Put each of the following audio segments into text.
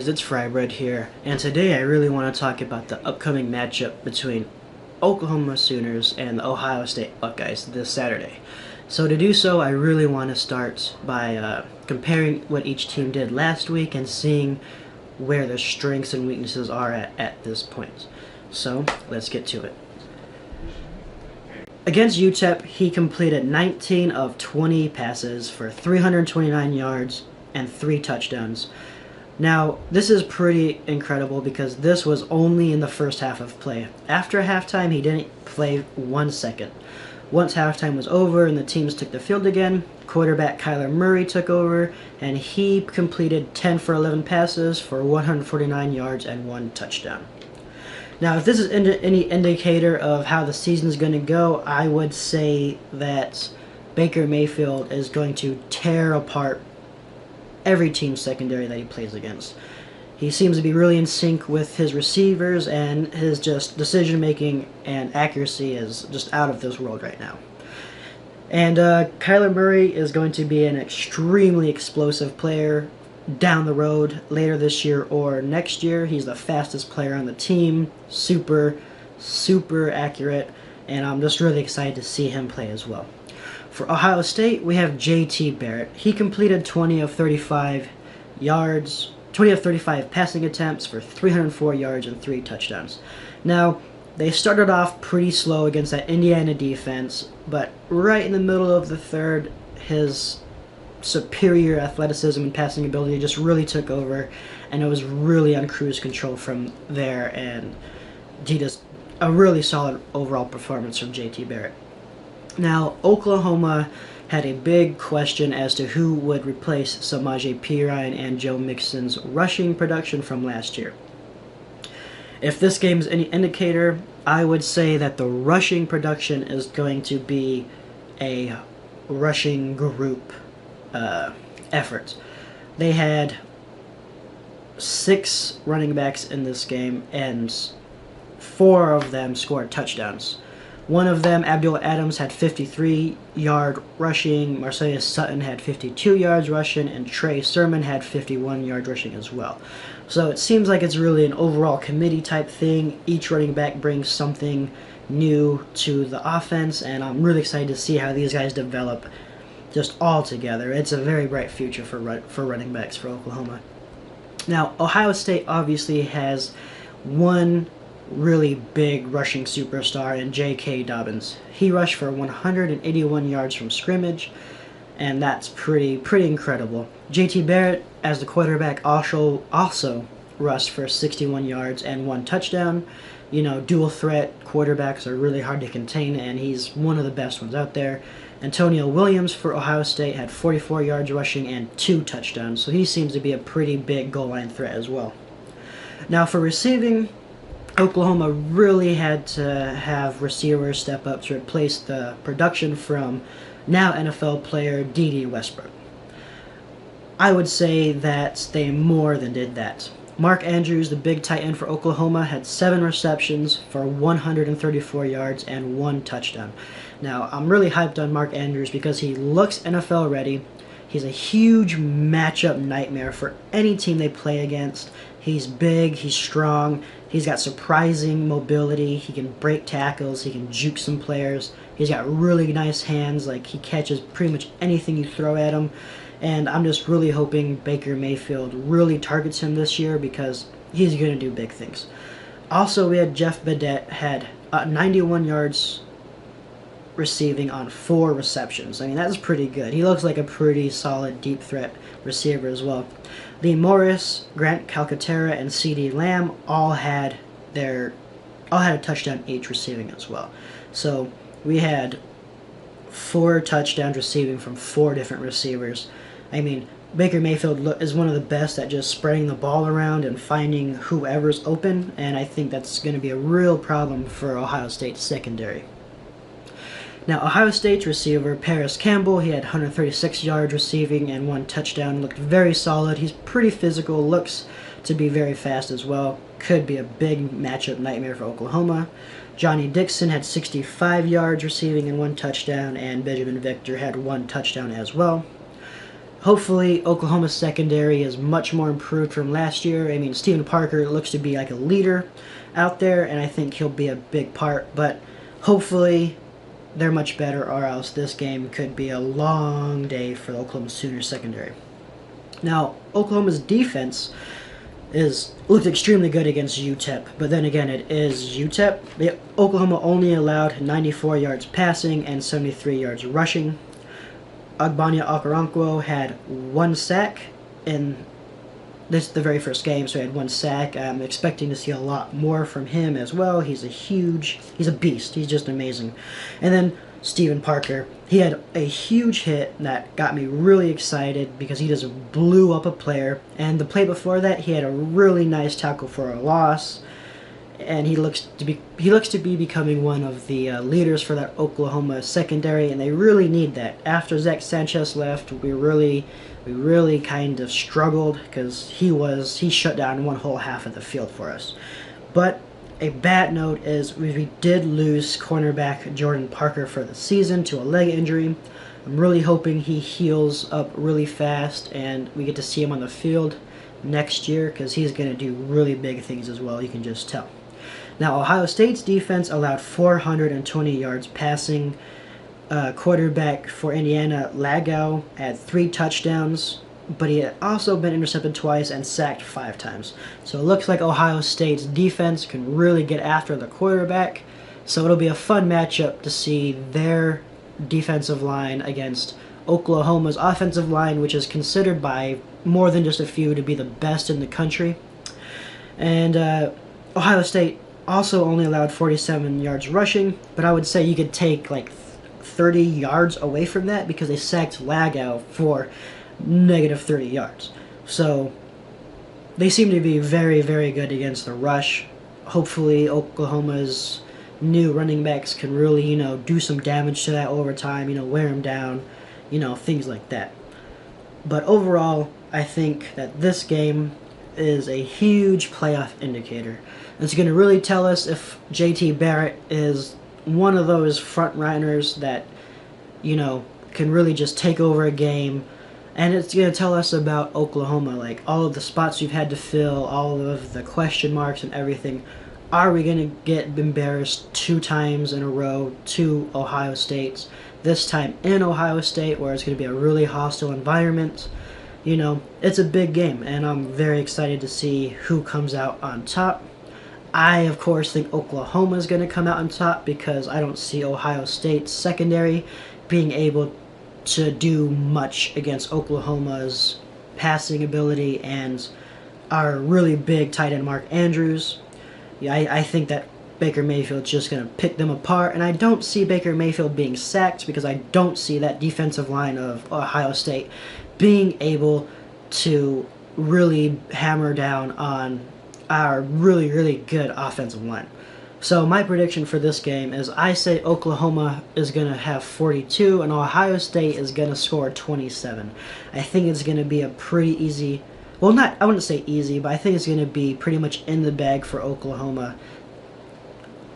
It's Frybread here, and today I really want to talk about the upcoming matchup between Oklahoma Sooners and the Ohio State Buckeyes this Saturday. So to do so, I really want to start by comparing what each team did last week and seeing where their strengths and weaknesses are at this point. So let's get to it. Against UTEP, he completed 19 of 20 passes for 329 yards and 3 touchdowns. Now, this is pretty incredible because this was only in the first half of play. After halftime, he didn't play 1 second. Once halftime was over and the teams took the field again, quarterback Kyler Murray took over, and he completed 10 for 11 passes for 149 yards and 1 touchdown. Now, if this is any indicator of how the season is going to go, I would say that Baker Mayfield is going to tear apart every team's secondary that he plays against. He seems to be really in sync with his receivers, and his just decision-making and accuracy is just out of this world right now. And Kyler Murray is going to be an extremely explosive player down the road later this year or next year. He's the fastest player on the team, super accurate, and I'm just really excited to see him play as well. For Ohio State, we have J.T. Barrett. He completed 20 of 35 passing attempts for 304 yards and 3 touchdowns. Now, they started off pretty slow against that Indiana defense, but right in the middle of the third, his superior athleticism and passing ability just really took over, and it was really on cruise control from there, and he just a really solid overall performance from J.T. Barrett. Now, Oklahoma had a big question as to who would replace Samaje Perine and Joe Mixon's rushing production from last year. If this game is any indicator, I would say that the rushing production is going to be a rushing group effort. They had 6 running backs in this game, and 4 of them scored touchdowns. One of them, Abdul Adams, had 53-yard rushing, Marcellus Sutton had 52 yards rushing, and Trey Sermon had 51 yards rushing as well. So it seems like it's really an overall committee type thing. Each running back brings something new to the offense, and I'm really excited to see how these guys develop just all together. It's a very bright future for running backs for Oklahoma. Now, Ohio State obviously has one really big rushing superstar in J.K. Dobbins. He rushed for 181 yards from scrimmage, and that's pretty incredible. J.T. Barrett, as the quarterback, also rushed for 61 yards and 1 touchdown. You know, dual threat quarterbacks are really hard to contain, and he's one of the best ones out there. Antonio Williams for Ohio State had 44 yards rushing and 2 touchdowns, so he seems to be a pretty big goal line threat as well. Now, for receiving, Oklahoma really had to have receivers step up to replace the production from now NFL player Dede Westbrook. I would say that they more than did that. Mark Andrews, the big tight end for Oklahoma, had 7 receptions for 134 yards and 1 touchdown. Now, I'm really hyped on Mark Andrews because he looks NFL ready. He's a huge matchup nightmare for any team they play against. He's big, he's strong, he's got surprising mobility, he can break tackles, he can juke some players, he's got really nice hands, like he catches pretty much anything you throw at him, and I'm just really hoping Baker Mayfield really targets him this year because he's going to do big things. Also, we had Jeff Badet had 91 yards receiving on 4 receptions. I mean, that's pretty good. He looks like a pretty solid deep threat receiver as well. Lee Morris, Grant Calcaterra, and CeeDee Lamb all had a touchdown each receiving as well. So we had 4 touchdowns receiving from 4 different receivers. I mean, Baker Mayfield is one of the best at just spreading the ball around and finding whoever's open, and I think that's going to be a real problem for Ohio State's secondary. Now, Ohio State's receiver, Paris Campbell, he had 136 yards receiving and 1 touchdown. Looked very solid. He's pretty physical, looks to be very fast as well. Could be a big matchup nightmare for Oklahoma. Johnny Dixon had 65 yards receiving and 1 touchdown, and Benjamin Victor had 1 touchdown as well. Hopefully, Oklahoma's secondary is much more improved from last year. I mean, Steven Parker looks to be like a leader out there, and I think he'll be a big part. But hopefully, they're much better, or else this game could be a long day for the Oklahoma Sooners secondary. Now, Oklahoma's defense looked extremely good against UTEP, but then again, it is UTEP. Oklahoma only allowed 94 yards passing and 73 yards rushing. Agbanya Okoronkwo had 1 sack in the very first game, so he had 1 sack. I'm expecting to see a lot more from him as well. He's a beast. He's just amazing. And then Steven Parker, he had a huge hit that got me really excited because he just blew up a player. And the play before that, he had a really nice tackle for a loss. And he looks to be becoming one of the leaders for that Oklahoma secondary, and they really need that. After Zach Sanchez left, we really kind of struggled because he shut down one whole half of the field for us. But a bad note is we did lose cornerback Jordan Parker for the season to a leg injury. I'm really hoping he heals up really fast and we get to see him on the field next year because he's going to do really big things as well, you can just tell. Now, Ohio State's defense allowed 420 yards passing. Quarterback for Indiana, Lagau, had 3 touchdowns, but he had also been intercepted twice and sacked 5 times. So it looks like Ohio State's defense can really get after the quarterback. So it'll be a fun matchup to see their defensive line against Oklahoma's offensive line, which is considered by more than just a few to be the best in the country. And Ohio State also only allowed 47 yards rushing, but I would say you could take like 30 yards away from that because they sacked Lagau for negative 30 yards. So they seem to be very, very good against the rush. Hopefully Oklahoma's new running backs can really, do some damage to that over time, wear them down, things like that. But overall, I think that this game is a huge playoff indicator. It's going to really tell us if JT Barrett is one of those front runners that, can really just take over a game. And it's going to tell us about Oklahoma, like all of the spots we've had to fill, all of the question marks and everything. Are we going to get embarrassed 2 times in a row to Ohio State? This time in Ohio State, where it's going to be a really hostile environment. It's a big game, and I'm very excited to see who comes out on top. I, of course, think Oklahoma is going to come out on top because I don't see Ohio State's secondary being able to do much against Oklahoma's passing ability and our really big tight end Mark Andrews. Yeah, I think that Baker Mayfield's just going to pick them apart, and I don't see Baker Mayfield being sacked because I don't see that defensive line of Ohio State being able to really hammer down on our really, really good offensive line. So my prediction for this game is I say Oklahoma is going to have 42 and Ohio State is going to score 27. I think it's going to be a pretty easy, well, I wouldn't say easy, but I think it's going to be pretty much in the bag for Oklahoma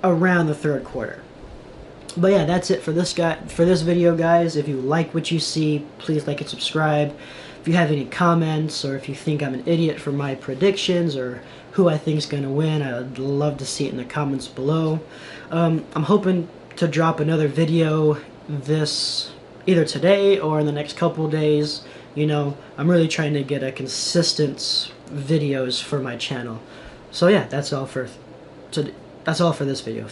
around the 3rd quarter. But yeah, that's it for this video, guys. If you like what you see, please like and subscribe. If you have any comments or if you think I'm an idiot for my predictions or who I think is going to win, I'd love to see it in the comments below. I'm hoping to drop another video either today or in the next couple days. I'm really trying to get a consistent videos for my channel. So yeah, that's all for this video.